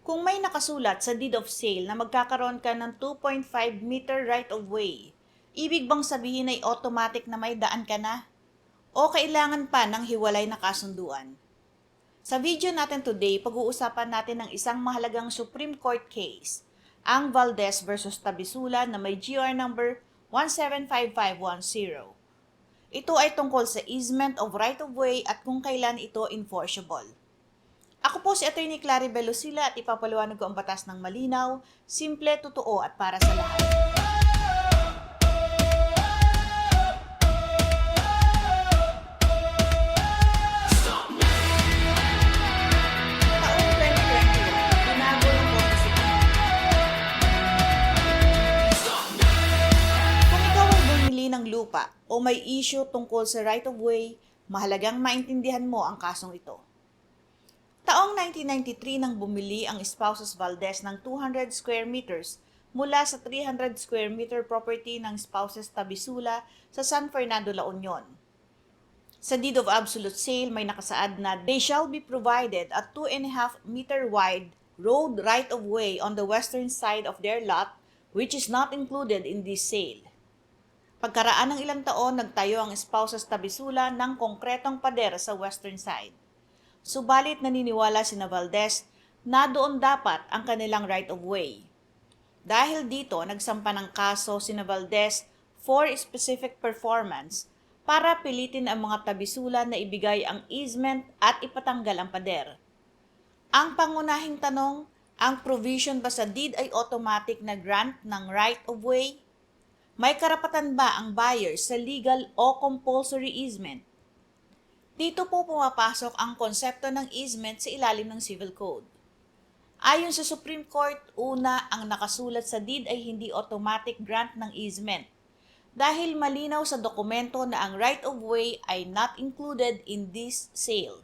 Kung may nakasulat sa deed of sale na magkakaroon ka ng 2.5 meter right of way, ibig bang sabihin ay automatic na may daan ka na? O kailangan pa ng hiwalay na kasunduan? Sa video natin today, pag-uusapan natin ng isang mahalagang Supreme Court case, ang Valdez versus Tabisula na may GR number 175510. Ito ay tungkol sa easement of right of way at kung kailan ito enforceable. Ako po si Atty. Claribel Lucila at ipapaliwanag ko ang batas ng malinaw, simple, totoo at para sa lahat. Taong 2021, binago ng Korte Suprema. Kung ikaw ay bumili ng lupa o may issue tungkol sa right of way, mahalagang maintindihan mo ang kasong ito. Taong 1993 nang bumili ang spouses Valdez ng 200 square meters mula sa 300 square meter property ng spouses Tabisula sa San Fernando, La Union. Sa deed of absolute sale may nakasaad na they shall be provided a 2.5 meter wide road right of way on the western side of their lot which is not included in this sale. Pagkaraan ng ilang taon, nagtayo ang spouses Tabisula ng konkretong pader sa western side. Subalit naniniwala sina Valdez na doon dapat ang kanilang right of way. Dahil dito, nagsampa ng kaso sina Valdez for specific performance para pilitin ang mga Tabisula na ibigay ang easement at ipatanggal ang pader. Ang pangunahing tanong, ang provision ba sa deed ay automatic na grant ng right of way? May karapatan ba ang buyer sa legal o compulsory easement? Dito po pumapasok ang konsepto ng easement sa ilalim ng Civil Code. Ayon sa Supreme Court, una, ang nakasulat sa deed ay hindi automatic grant ng easement dahil malinaw sa dokumento na ang right of way ay not included in this sale.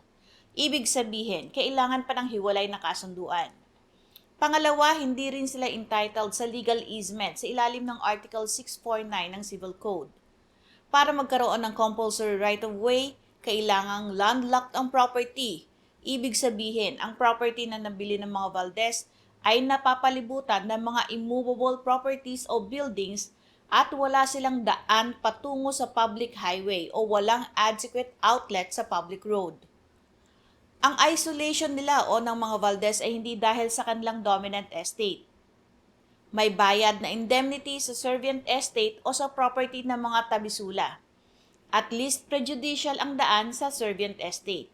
Ibig sabihin, kailangan pa ng hiwalay na kasunduan. Pangalawa, hindi rin sila entitled sa legal easement sa ilalim ng Article 6.9 ng Civil Code. Para magkaroon ng compulsory right of way, kailangang landlocked ang property. Ibig sabihin, ang property na nabili ng mga Valdez ay napapalibutan ng mga immovable properties o buildings at wala silang daan patungo sa public highway o walang adequate outlet sa public road. Ang isolation nila o ng mga Valdez ay hindi dahil sa kanilang dominant estate. May bayad na indemnity sa servient estate o sa property ng mga Tabisula. At least prejudicial ang daan sa servient estate.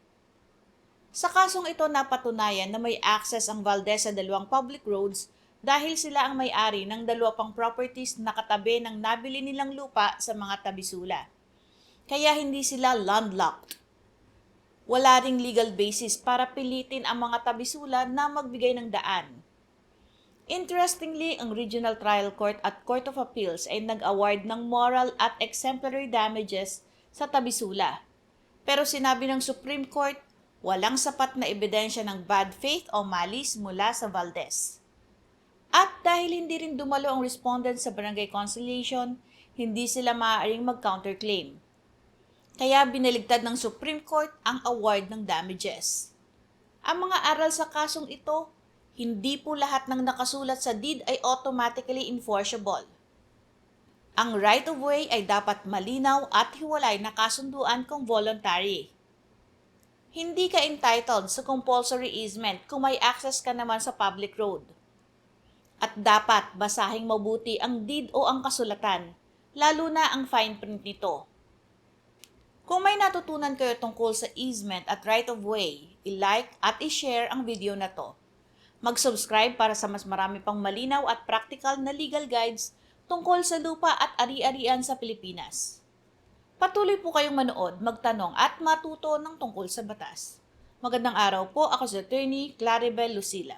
Sa kasong ito napatunayan na may access ang Valdez sa dalawang public roads dahil sila ang may-ari ng dalawa pang properties na katabi ng nabili nilang lupa sa mga Tabisula. Kaya hindi sila landlocked. Wala ring legal basis para pilitin ang mga Tabisula na magbigay ng daan. Interestingly, ang Regional Trial Court at Court of Appeals ay nag-award ng moral at exemplary damages sa Tabisula. Pero sinabi ng Supreme Court, walang sapat na ebidensya ng bad faith o malis mula sa Valdez. At dahil hindi rin dumalo ang respondent sa barangay conciliation, hindi sila maaaring mag-counterclaim. Kaya binaligtad ng Supreme Court ang award ng damages. Ang mga aral sa kasong ito, hindi po lahat ng nakasulat sa deed ay automatically enforceable. Ang right of way ay dapat malinaw at hiwalay na kasunduan kung voluntary. Hindi ka entitled sa compulsory easement kung may access ka naman sa public road. At dapat basahing mabuti ang deed o ang kasulatan, lalo na ang fine print nito. Kung may natutunan kayo tungkol sa easement at right of way, i-like at i-share ang video na to. Mag-subscribe para sa mas marami pang malinaw at practical na legal guides tungkol sa lupa at ari-arian sa Pilipinas. Patuloy po kayong manood, magtanong at matuto ng tungkol sa batas. Magandang araw po, ako si Atty. Claribel Lucila.